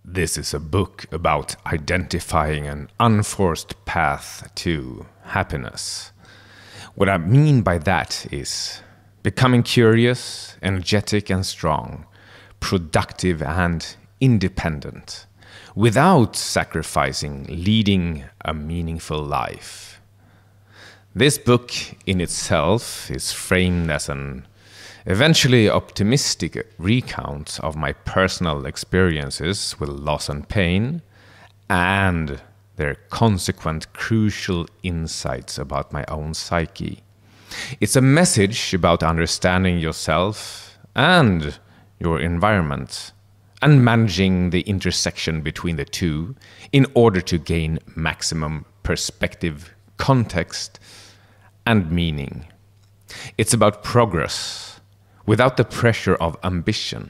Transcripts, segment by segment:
This is a book about identifying an unforced path to happiness. What I mean by that is becoming curious, energetic and strong, productive and independent, without sacrificing leading a meaningful life. This book in itself is framed as an eventually optimistic recount of my personal experiences with loss and pain, and their consequent crucial insights about my own psyche. It's a message about understanding yourself and your environment, and managing the intersection between the two in order to gain maximum perspective, context, and meaning. It's about progress without the pressure of ambition.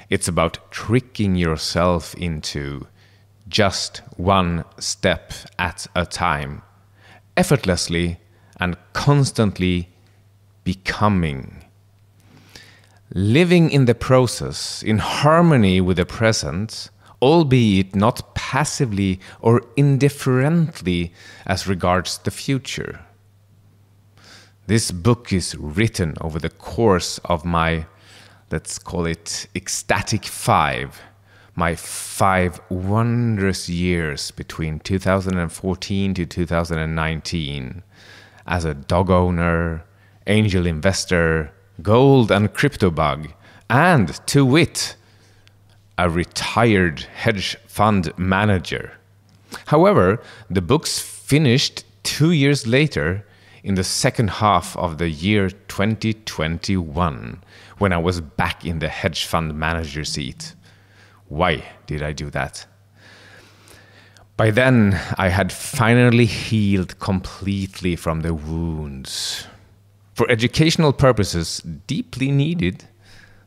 It's about tricking yourself into just one step at a time, effortlessly and constantly becoming. Living in the process, in harmony with the present, albeit not passively or indifferently as regards the future. This book is written over the course of my, let's call it, ecstatic 5, my 5 wondrous years between 2014 to 2019, as a dog owner, angel investor, gold and crypto bug, and, to wit, a retired hedge fund manager. However, the book's finished 2 years later, in the second half of the year 2021, when I was back in the hedge fund manager seat. Why did I do that? By then, I had finally healed completely from the wounds, for educational purposes deeply needed,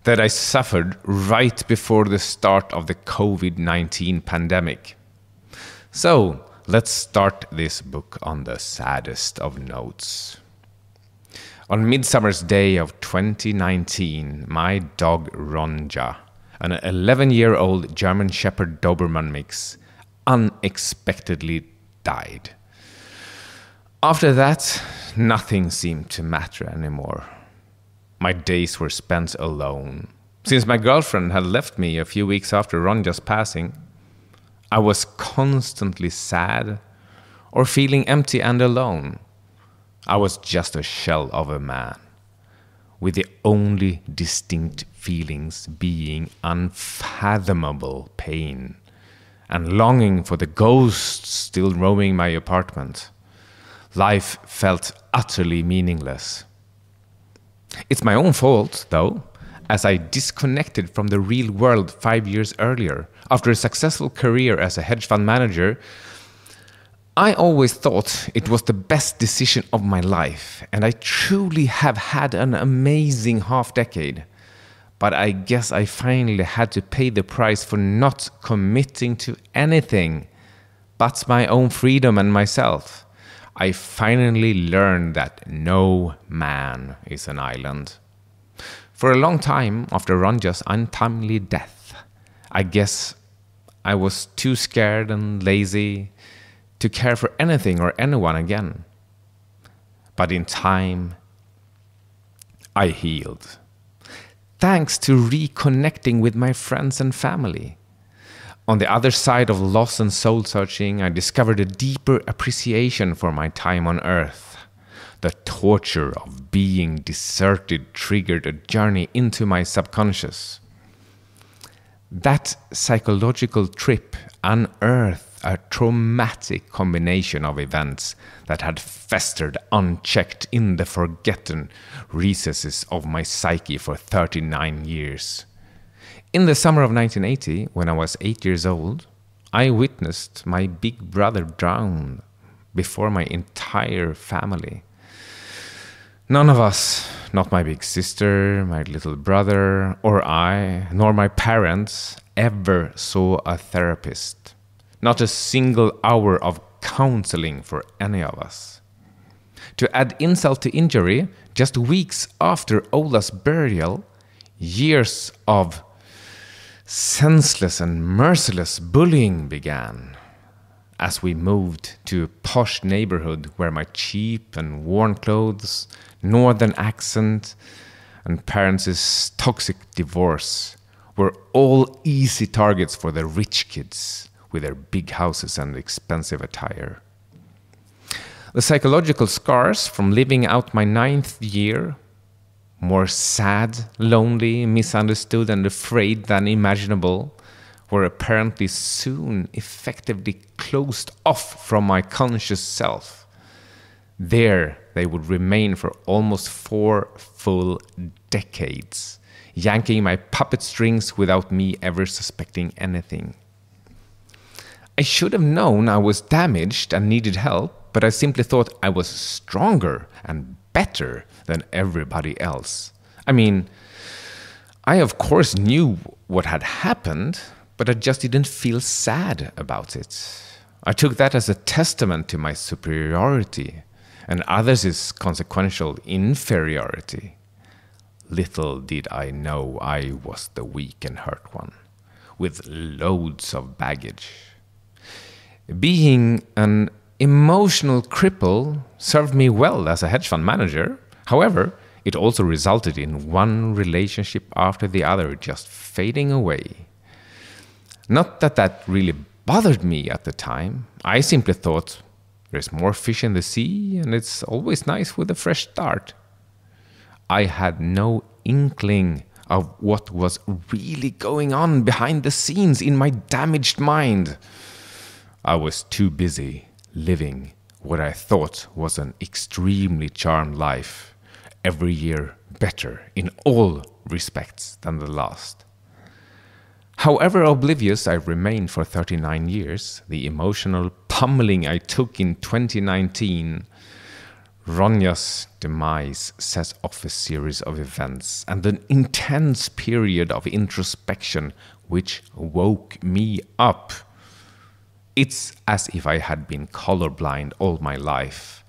that I suffered right before the start of the COVID-19 pandemic. So, let's start this book on the saddest of notes. On Midsummer's Day of 2019, my dog Ronja, an 11-year-old German Shepherd Doberman mix, unexpectedly died. After that, nothing seemed to matter anymore. My days were spent alone. Since my girlfriend had left me a few weeks after Ronja's passing, I was constantly sad or feeling empty and alone. I was just a shell of a man, with the only distinct feelings being unfathomable pain and longing for the ghosts still roaming my apartment. Life felt utterly meaningless. It's my own fault, though, as I disconnected from the real world 5 years earlier. After a successful career as a hedge fund manager, I always thought it was the best decision of my life, and I truly have had an amazing half-decade. But I guess I finally had to pay the price for not committing to anything but my own freedom and myself. I finally learned that no man is an island. For a long time after Ronja's untimely death, I guess I was too scared and lazy to care for anything or anyone again. But in time, I healed. Thanks to reconnecting with my friends and family. On the other side of loss and soul-searching, I discovered a deeper appreciation for my time on Earth. The torture of being deserted triggered a journey into my subconscious. That psychological trip unearthed a traumatic combination of events that had festered unchecked in the forgotten recesses of my psyche for 39 years. In the summer of 1980, when I was 8 years old, I witnessed my big brother drown before my entire family. None of us, not my big sister, my little brother, or I, nor my parents, ever saw a therapist. Not a single hour of counseling for any of us. To add insult to injury, just weeks after Ola's burial, years of senseless and merciless bullying began. As we moved to a posh neighborhood where my cheap and worn clothes, northern accent, and parents' toxic divorce were all easy targets for the rich kids with their big houses and expensive attire. The psychological scars from living out my 9th year, more sad, lonely, misunderstood, and afraid than imaginable, were apparently soon effectively closed off from my conscious self. There they would remain for almost 4 full decades, yanking my puppet strings without me ever suspecting anything. I should have known I was damaged and needed help, but I simply thought I was stronger and better than everybody else. I mean, I of course knew what had happened, but I just didn't feel sad about it. I took that as a testament to my superiority and others' consequential inferiority. Little did I know I was the weak and hurt one, with loads of baggage. Being an emotional cripple served me well as a hedge fund manager. However, it also resulted in one relationship after the other just fading away. Not that that really bothered me at the time. I simply thought, there's more fish in the sea, and it's always nice with a fresh start. I had no inkling of what was really going on behind the scenes in my damaged mind. I was too busy living what I thought was an extremely charmed life, every year better in all respects than the last. However oblivious I remained for 39 years, the emotional pummeling I took in 2019, Ronja's demise set off a series of events and an intense period of introspection which woke me up. It's as if I had been colorblind all my life.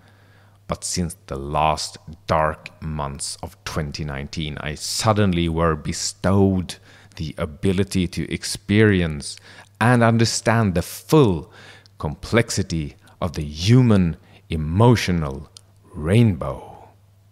But since the last dark months of 2019, I suddenly were bestowed the ability to experience and understand the full complexity of the human emotional rainbow.